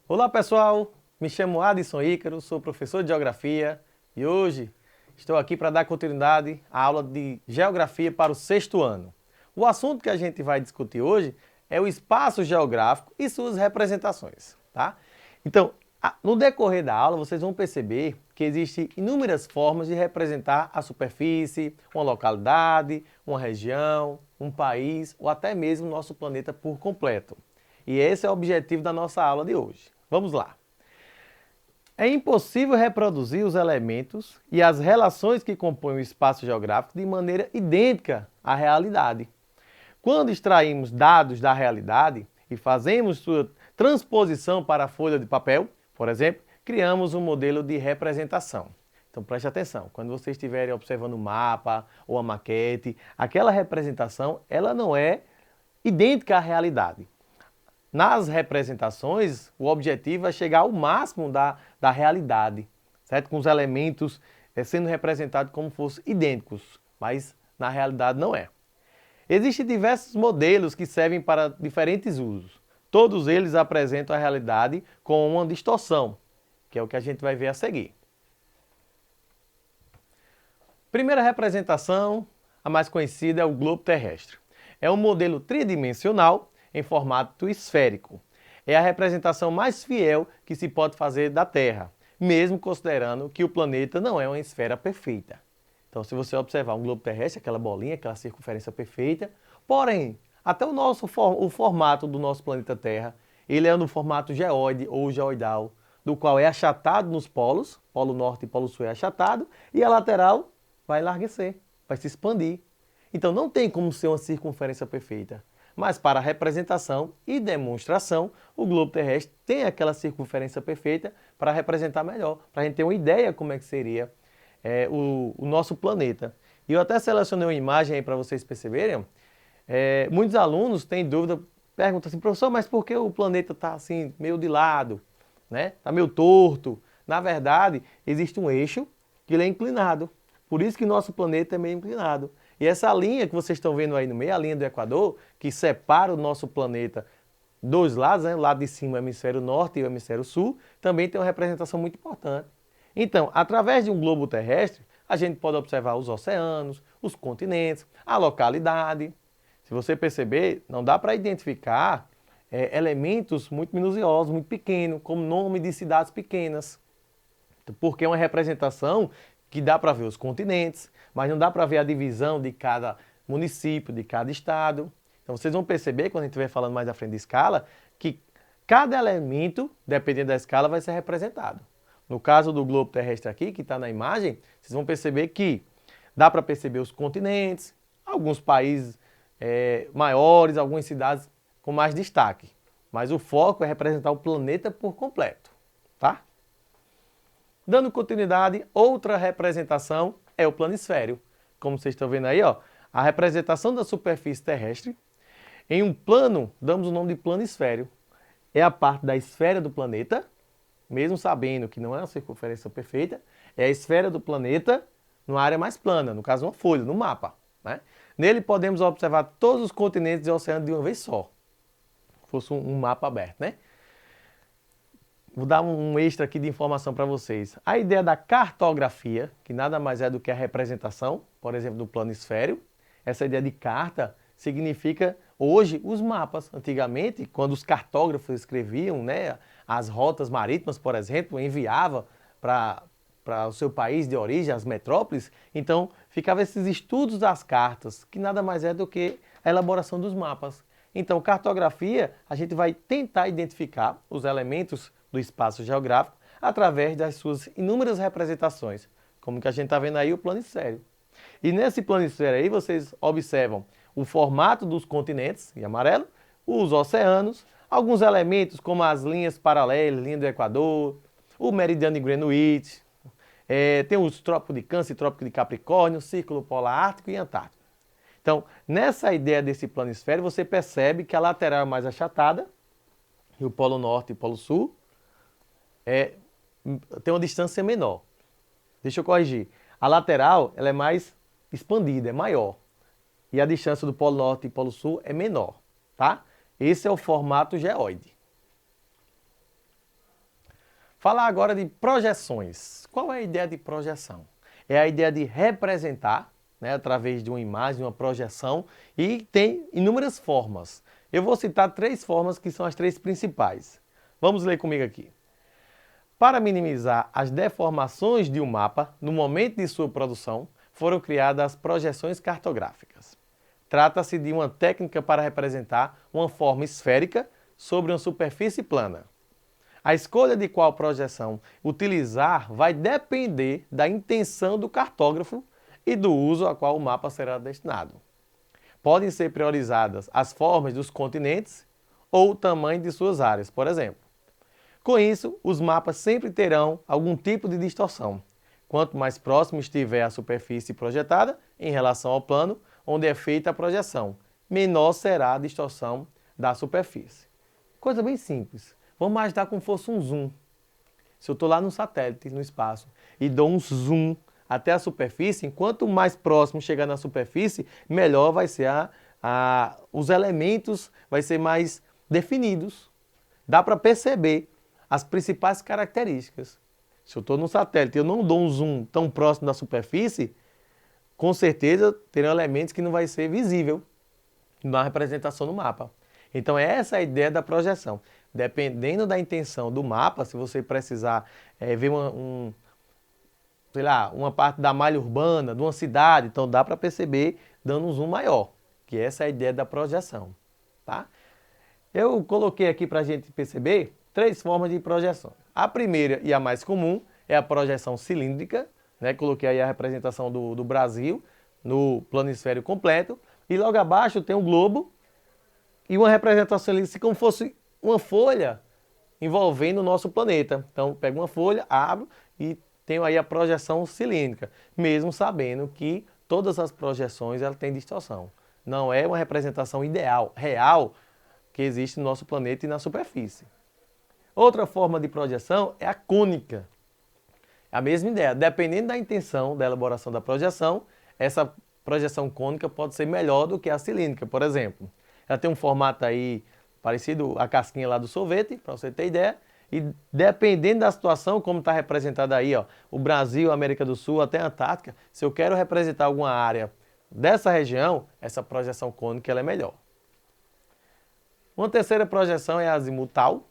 Olá pessoal, me chamo Adson Ícaro, sou professor de Geografia e hoje estou aqui para dar continuidade à aula de Geografia para o sexto ano. O assunto que a gente vai discutir hoje é o espaço geográfico e suas representações, tá? Então, no decorrer da aula vocês vão perceber que existem inúmeras formas de representar a superfície, uma localidade, uma região, um país ou até mesmo o nosso planeta por completo. E esse é o objetivo da nossa aula de hoje. Vamos lá. É impossível reproduzir os elementos e as relações que compõem o espaço geográfico de maneira idêntica à realidade. Quando extraímos dados da realidade e fazemos sua transposição para a folha de papel, por exemplo, criamos um modelo de representação. Então preste atenção, quando vocês estiverem observando um mapa ou uma maquete, aquela representação ela não é idêntica à realidade. Nas representações, o objetivo é chegar ao máximo da realidade, certo? Com os elementos sendo representados como se fossem idênticos, mas na realidade não é. Existem diversos modelos que servem para diferentes usos. Todos eles apresentam a realidade com uma distorção, que é o que a gente vai ver a seguir. Primeira representação, a mais conhecida, é o globo terrestre. É um modelo tridimensional em formato esférico. É a representação mais fiel que se pode fazer da Terra, mesmo considerando que o planeta não é uma esfera perfeita. Então, se você observar um globo terrestre, aquela bolinha, aquela circunferência perfeita, porém, até o formato do nosso planeta Terra, ele é no formato geóide ou geoidal, do qual é achatado nos polos, polo norte e polo sul é achatado, e a lateral vai enlarguecer, vai se expandir. Então, não tem como ser uma circunferência perfeita. Mas para representação e demonstração, o globo terrestre tem aquela circunferência perfeita para representar melhor, para a gente ter uma ideia como é que seria o nosso planeta. E eu até selecionei uma imagem aí para vocês perceberem. Muitos alunos têm dúvida, perguntam assim, professor, mas por que o planeta está assim, meio de lado, né? Está meio torto. Na verdade, existe um eixo que ele é inclinado. Por isso que nosso planeta é meio inclinado. E essa linha que vocês estão vendo aí no meio, a linha do Equador, que separa o nosso planeta dos lados, né? O lado de cima é o hemisfério norte e o hemisfério sul, também tem uma representação muito importante. Então, através de um globo terrestre, a gente pode observar os oceanos, os continentes, a localidade. Se você perceber, não dá para identificar elementos muito minuciosos, muito pequenos, como nome de cidades pequenas. Porque é uma representação que dá para ver os continentes, mas não dá para ver a divisão de cada município, de cada estado. Então vocês vão perceber, quando a gente estiver falando mais à frente de escala, que cada elemento, dependendo da escala, vai ser representado. No caso do globo terrestre aqui, que está na imagem, vocês vão perceber que dá para perceber os continentes, alguns países maiores, algumas cidades com mais destaque. Mas o foco é representar o planeta por completo, tá? Dando continuidade, outra representação é o planisfério. Como vocês estão vendo aí, ó, a representação da superfície terrestre. Em um plano, damos o nome de planisfério. É a parte da esfera do planeta, mesmo sabendo que não é uma circunferência perfeita, é a esfera do planeta numa área mais plana, no caso uma folha, no mapa, né? Nele podemos observar todos os continentes e oceanos de uma vez só. Fosse um mapa aberto, né? Vou dar um extra aqui de informação para vocês. A ideia da cartografia, que nada mais é do que a representação, por exemplo, do planisfério. Essa ideia de carta significa, hoje, os mapas. Antigamente, quando os cartógrafos escreviam, né, as rotas marítimas, por exemplo, enviava para o seu país de origem, as metrópoles, então ficava esses estudos das cartas, que nada mais é do que a elaboração dos mapas. Então, cartografia, a gente vai tentar identificar os elementos do espaço geográfico através das suas inúmeras representações, como que a gente está vendo aí o planisfério. E nesse planisfério aí vocês observam o formato dos continentes, em amarelo, os oceanos, alguns elementos como as linhas paralelas, linha do Equador, o meridiano de Greenwich, tem os trópicos de Câncer e trópico de Capricórnio, círculo polar ártico e antártico. Então, nessa ideia desse planisfério, você percebe que a lateral é mais achatada, e o polo norte e o polo sul tem uma distância menor. Deixa eu corrigir. A lateral ela é mais expandida, é maior. E a distância do polo norte e polo sul é menor, tá? Esse é o formato geóide. Falar agora de projeções. Qual é a ideia de projeção? É a ideia de representar, né, através de uma imagem, uma projeção, e tem inúmeras formas. Eu vou citar 3 formas que são as 3 principais. Vamos ler comigo aqui. Para minimizar as deformações de um mapa, no momento de sua produção, foram criadas as projeções cartográficas. Trata-se de uma técnica para representar uma forma esférica sobre uma superfície plana. A escolha de qual projeção utilizar vai depender da intenção do cartógrafo e do uso a qual o mapa será destinado. Podem ser priorizadas as formas dos continentes ou o tamanho de suas áreas, por exemplo. Com isso, os mapas sempre terão algum tipo de distorção. Quanto mais próximo estiver a superfície projetada em relação ao plano onde é feita a projeção, menor será a distorção da superfície. Coisa bem simples. Vamos imaginar como fosse um zoom. Se eu estou lá no satélite, no espaço, e dou um zoom até a superfície, quanto mais próximo chegar na superfície, melhor vai ser os elementos, vai ser mais definidos. Dá para perceber as principais características. Se eu estou no satélite e eu não dou um zoom tão próximo da superfície, com certeza terão elementos que não vai ser visível na representação no mapa. Então essa é a ideia da projeção. Dependendo da intenção do mapa, se você precisar ver uma parte da malha urbana, de uma cidade, então dá para perceber dando um zoom maior, que essa é a ideia da projeção. Tá? Eu coloquei aqui para a gente perceber 3 formas de projeção. A primeira e a mais comum é a projeção cilíndrica, né? Coloquei aí a representação do Brasil no planisfério completo, e logo abaixo tem um globo e uma representação ali como fosse uma folha envolvendo o nosso planeta. Então, pego uma folha, abro e tenho aí a projeção cilíndrica, mesmo sabendo que todas as projeções elas têm distorção. Não é uma representação ideal, real, que existe no nosso planeta e na superfície. Outra forma de projeção é a cônica. A mesma ideia, dependendo da intenção da elaboração da projeção, essa projeção cônica pode ser melhor do que a cilíndrica, por exemplo. Ela tem um formato aí parecido a casquinha lá do sorvete, para você ter ideia, e dependendo da situação, como está representada aí, ó, o Brasil, a América do Sul, até a Antártica, se eu quero representar alguma área dessa região, essa projeção cônica ela é melhor. Uma terceira projeção é a azimutal,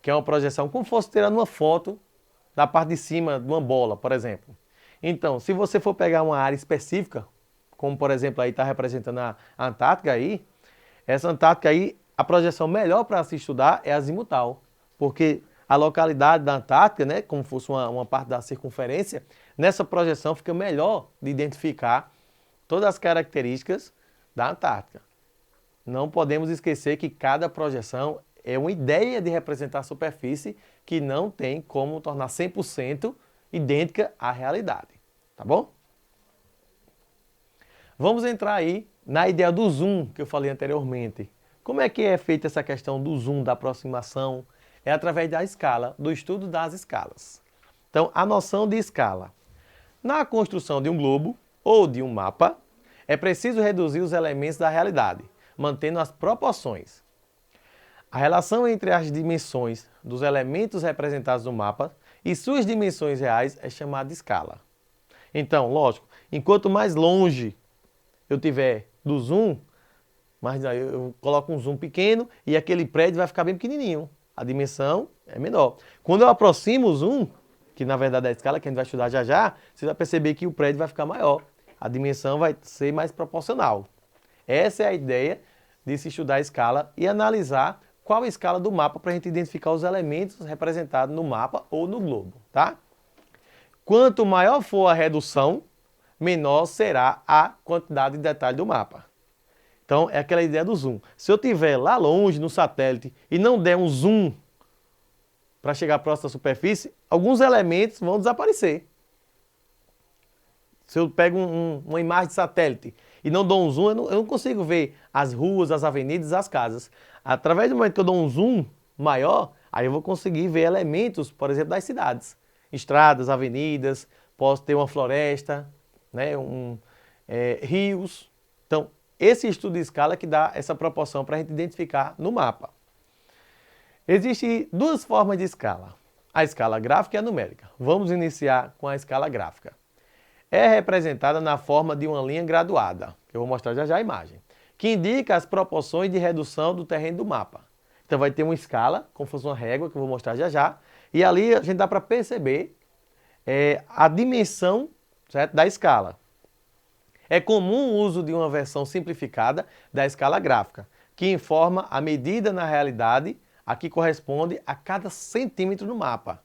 que é uma projeção como se fosse tirando uma foto da parte de cima de uma bola, por exemplo. Então, se você for pegar uma área específica, como por exemplo aí está representando a Antártica aí, essa Antártica aí, a projeção melhor para se estudar é a azimutal, porque a localidade da Antártica, né, como fosse uma parte da circunferência, nessa projeção fica melhor de identificar todas as características da Antártica. Não podemos esquecer que cada projeção é uma ideia de representar a superfície que não tem como tornar 100% idêntica à realidade. Tá bom? Vamos entrar aí na ideia do zoom que eu falei anteriormente. Como é que é feita essa questão do zoom, da aproximação? É através da escala, do estudo das escalas. Então, a noção de escala. Na construção de um globo ou de um mapa, é preciso reduzir os elementos da realidade, mantendo as proporções. A relação entre as dimensões dos elementos representados no mapa e suas dimensões reais é chamada de escala. Então, lógico, enquanto mais longe eu tiver do zoom, mas eu coloco um zoom pequeno e aquele prédio vai ficar bem pequenininho. A dimensão é menor. Quando eu aproximo o zoom, que na verdade é a escala que a gente vai estudar já já, você vai perceber que o prédio vai ficar maior. A dimensão vai ser mais proporcional. Essa é a ideia de se estudar a escala e analisar qual a escala do mapa para a gente identificar os elementos representados no mapa ou no globo, tá? Quanto maior for a redução, menor será a quantidade de detalhe do mapa. Então, é aquela ideia do zoom. Se eu estiver lá longe, no satélite, e não der um zoom para chegar próximo da superfície, alguns elementos vão desaparecer. Se eu pego uma imagem de satélite e não dou um zoom, eu não consigo ver as ruas, as avenidas, as casas. Através do momento que eu dou um zoom maior, aí eu vou conseguir ver elementos, por exemplo, das cidades. Estradas, avenidas, posso ter uma floresta, né, rios. Então, esse estudo de escala que dá essa proporção para a gente identificar no mapa. Existem 2 formas de escala. a escala gráfica e a numérica. Vamos iniciar com a escala gráfica. É representada na forma de uma linha graduada, que eu vou mostrar já já a imagem, que indica as proporções de redução do terreno do mapa. Então vai ter uma escala, como se fosse uma régua, que eu vou mostrar já já, e ali a gente dá para perceber a dimensão, certo, da escala. É comum o uso de uma versão simplificada da escala gráfica, que informa a medida na realidade a que corresponde a cada centímetro do mapa.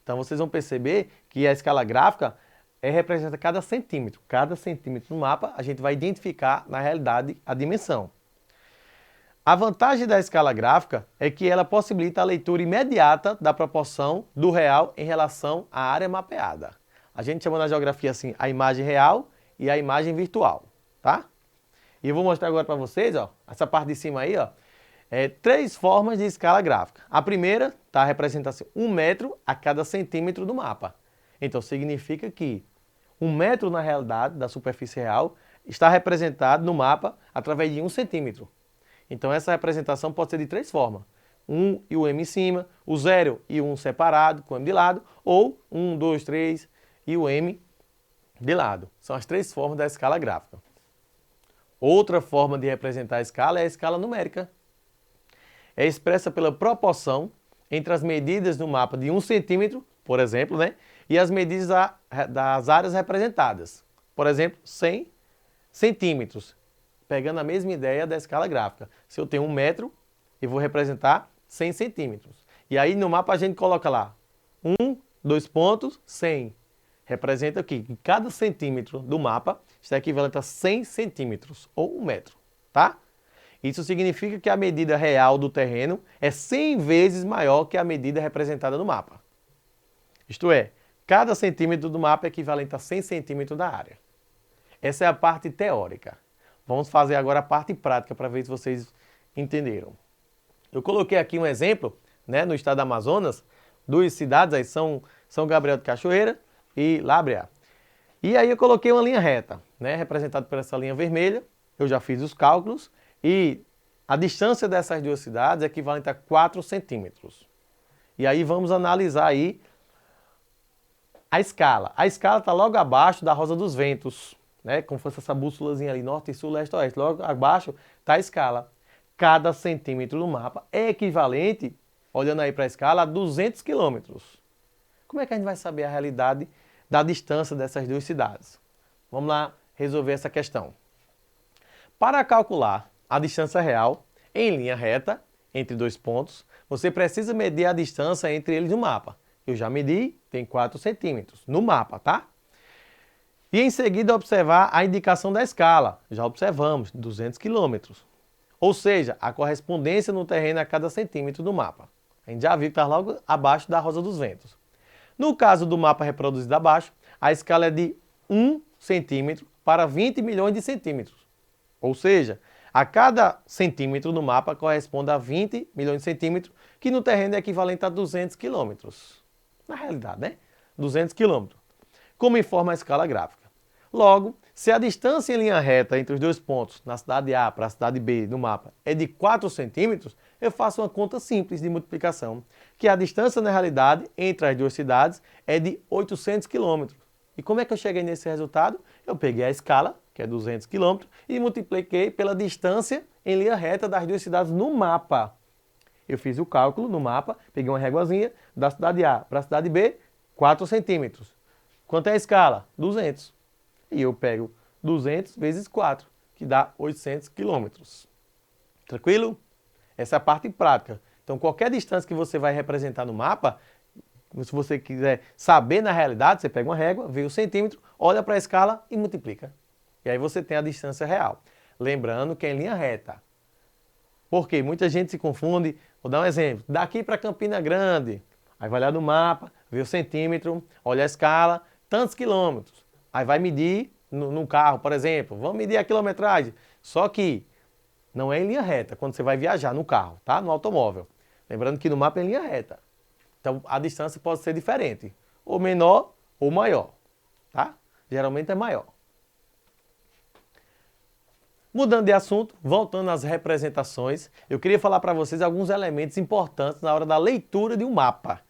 Então vocês vão perceber que a escala gráfica representa cada centímetro. Cada centímetro do mapa a gente vai identificar na realidade a dimensão. A vantagem da escala gráfica é que ela possibilita a leitura imediata da proporção do real em relação à área mapeada. A gente chama na geografia assim a imagem real e a imagem virtual, tá? E eu vou mostrar agora para vocês, ó, essa parte de cima aí, ó, três formas de escala gráfica. A primeira está representando assim, 1 metro a cada centímetro do mapa. Então significa que 1 metro na realidade da superfície real está representado no mapa através de 1 centímetro. Então essa representação pode ser de três formas. 1 e o M em cima, o 0 e o 1 separado, com o M de lado, ou 1, 2, 3 e o M de lado. São as três formas da escala gráfica. Outra forma de representar a escala é a escala numérica. É expressa pela proporção entre as medidas no mapa de 1 centímetro, por exemplo, né, e as medidas das áreas representadas. Por exemplo, 100 centímetros. Pegando a mesma ideia da escala gráfica. Se eu tenho 1 metro, eu vou representar 100 centímetros. E aí no mapa a gente coloca lá 1, 2 pontos, 100. Representa aqui que cada centímetro do mapa está equivalente a 100 centímetros, ou 1 metro, tá? Isso significa que a medida real do terreno é 100 vezes maior que a medida representada no mapa. Isto é, cada centímetro do mapa é equivalente a 100 centímetros da área. Essa é a parte teórica. Vamos fazer agora a parte prática para ver se vocês entenderam. Eu coloquei aqui um exemplo, né, no estado do Amazonas, duas cidades, aí São Gabriel de Cachoeira e Lábrea. E aí eu coloquei uma linha reta, né, representada por essa linha vermelha. Eu já fiz os cálculos e a distância dessas duas cidades é equivalente a 4 centímetros. E aí vamos analisar aí a escala. A escala está logo abaixo da Rosa dos Ventos, né? Como se fosse essa bússolazinha ali, norte, sul, leste, oeste. Logo abaixo está a escala. Cada centímetro do mapa é equivalente, olhando aí para a escala, a 200 quilômetros. Como é que a gente vai saber a realidade da distância dessas duas cidades? Vamos lá resolver essa questão. Para calcular a distância real em linha reta, entre dois pontos, você precisa medir a distância entre eles no mapa. Eu já medi, tem 4 centímetros no mapa, tá? E em seguida observar a indicação da escala. Já observamos, 200 quilômetros. Ou seja, a correspondência no terreno a cada centímetro do mapa. A gente já viu que está logo abaixo da Rosa dos Ventos. No caso do mapa reproduzido abaixo, a escala é de 1 centímetro para 20 milhões de centímetros. Ou seja, a cada centímetro no mapa corresponde a 20 milhões de centímetros, que no terreno é equivalente a 200 quilômetros. Na realidade, né? 200 quilômetros. Como informa a escala gráfica. Logo, se a distância em linha reta entre os dois pontos, na cidade A para a cidade B no mapa, é de 4 centímetros, eu faço uma conta simples de multiplicação, que a distância na realidade entre as duas cidades é de 800 quilômetros. E como é que eu cheguei nesse resultado? Eu peguei a escala, que é 200 quilômetros, e multipliquei pela distância em linha reta das duas cidades no mapa. Eu fiz o cálculo no mapa, peguei uma réguazinha da cidade A para a cidade B, 4 centímetros. Quanto é a escala? 200. E eu pego 200 vezes 4, que dá 800 quilômetros. Tranquilo? Essa é a parte prática. Então, qualquer distância que você vai representar no mapa, se você quiser saber na realidade, você pega uma régua, vê o centímetro, olha para a escala e multiplica. E aí você tem a distância real. Lembrando que é em linha reta. Porque muita gente se confunde. Vou dar um exemplo. Daqui para Campina Grande. Aí vai olhar no mapa, vê o centímetro, olha a escala, tantos quilômetros. Aí vai medir num carro, por exemplo. Vamos medir a quilometragem. Só que não é em linha reta quando você vai viajar no carro, tá? No automóvel. Lembrando que no mapa é em linha reta. Então a distância pode ser diferente. Ou menor ou maior, tá? Geralmente é maior. Mudando de assunto, voltando às representações, eu queria falar para vocês alguns elementos importantes na hora da leitura de um mapa.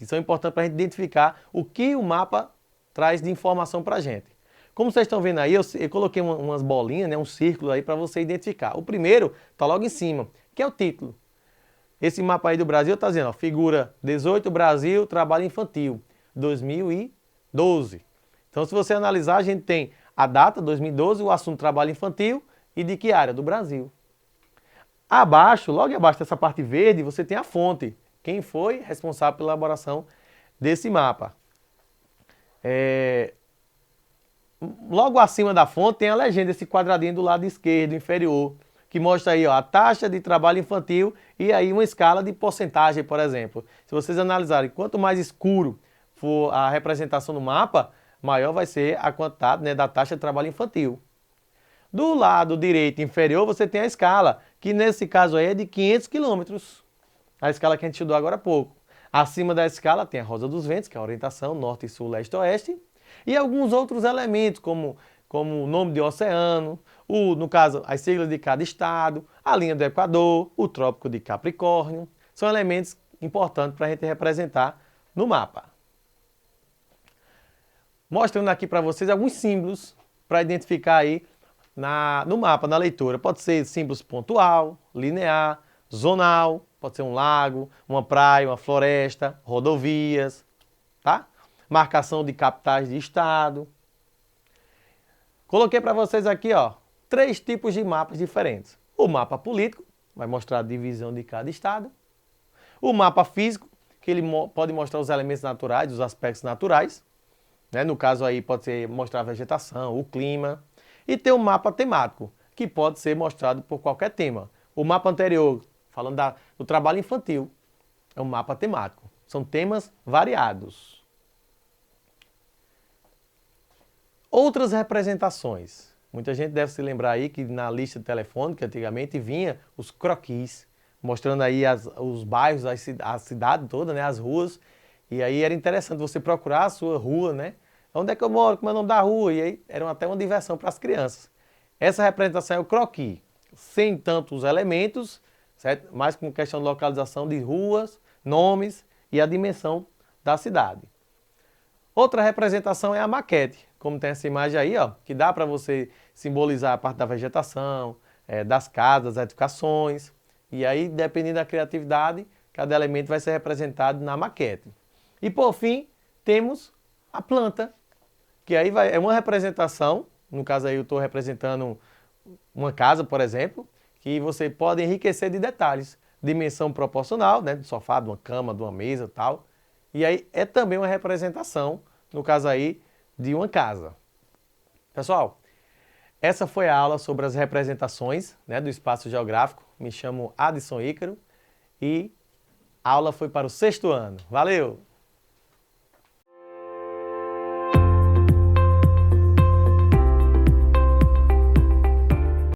que são importantes para a gente identificar o que o mapa traz de informação para a gente. Como vocês estão vendo aí, eu coloquei umas bolinhas, né, um círculo aí para você identificar. O primeiro está logo em cima, que é o título. Esse mapa aí do Brasil está dizendo, ó, figura 18 Brasil, trabalho infantil, 2012. Então, se você analisar, a gente tem a data, 2012, o assunto trabalho infantil e de que área? Do Brasil. Abaixo, logo abaixo dessa parte verde, você tem a fonte. Quem foi responsável pela elaboração desse mapa. Logo acima da fonte tem a legenda, esse quadradinho do lado esquerdo, inferior, que mostra aí ó, a taxa de trabalho infantil e aí uma escala de porcentagem, por exemplo. Se vocês analisarem, quanto mais escuro for a representação do mapa, maior vai ser a quantidade, né, da taxa de trabalho infantil. Do lado direito inferior você tem a escala, que nesse caso aí é de 500 quilômetros. A escala que a gente estudou agora há pouco. Acima da escala tem a rosa dos ventos, que é a orientação norte, sul, leste, oeste. E alguns outros elementos, como o nome de oceano, no caso, as siglas de cada estado, a linha do Equador, o trópico de Capricórnio. São elementos importantes para a gente representar no mapa. Mostrando aqui para vocês alguns símbolos para identificar aí no mapa, na leitura. Pode ser símbolos pontual, linear, zonal, pode ser um lago, uma praia, uma floresta, rodovias, tá? Marcação de capitais de estado. Coloquei para vocês aqui, ó, 3 tipos de mapas diferentes. O mapa político, vai mostrar a divisão de cada estado. O mapa físico, que ele pode mostrar os elementos naturais, os aspectos naturais. Né? No caso aí pode ser mostrar a vegetação, o clima. E tem o mapa temático, que pode ser mostrado por qualquer tema. O mapa anterior, falando do trabalho infantil, é um mapa temático. São temas variados. Outras representações. Muita gente deve se lembrar aí que na lista telefônica, antigamente, vinha os croquis, mostrando aí os bairros, a cidade toda, né, as ruas. E aí era interessante você procurar a sua rua, né? Onde é que eu moro? Como é o nome da rua? E aí era até uma diversão para as crianças. Essa representação é o croquis, sem tantos elementos, certo? Mas com questão de localização de ruas, nomes e a dimensão da cidade. Outra representação é a maquete, como tem essa imagem aí, ó, que dá para você simbolizar a parte da vegetação, das casas, das edificações. E aí, dependendo da criatividade, cada elemento vai ser representado na maquete. E por fim, temos a planta, que aí é uma representação, no caso aí eu estou representando uma casa, por exemplo, que você pode enriquecer de detalhes. Dimensão proporcional, né, do sofá, de uma cama, de uma mesa e tal. E aí é também uma representação, no caso aí, de uma casa. Pessoal, essa foi a aula sobre as representações, né, do espaço geográfico. Me chamo Adson Ícaro e a aula foi para o 6º ano. Valeu!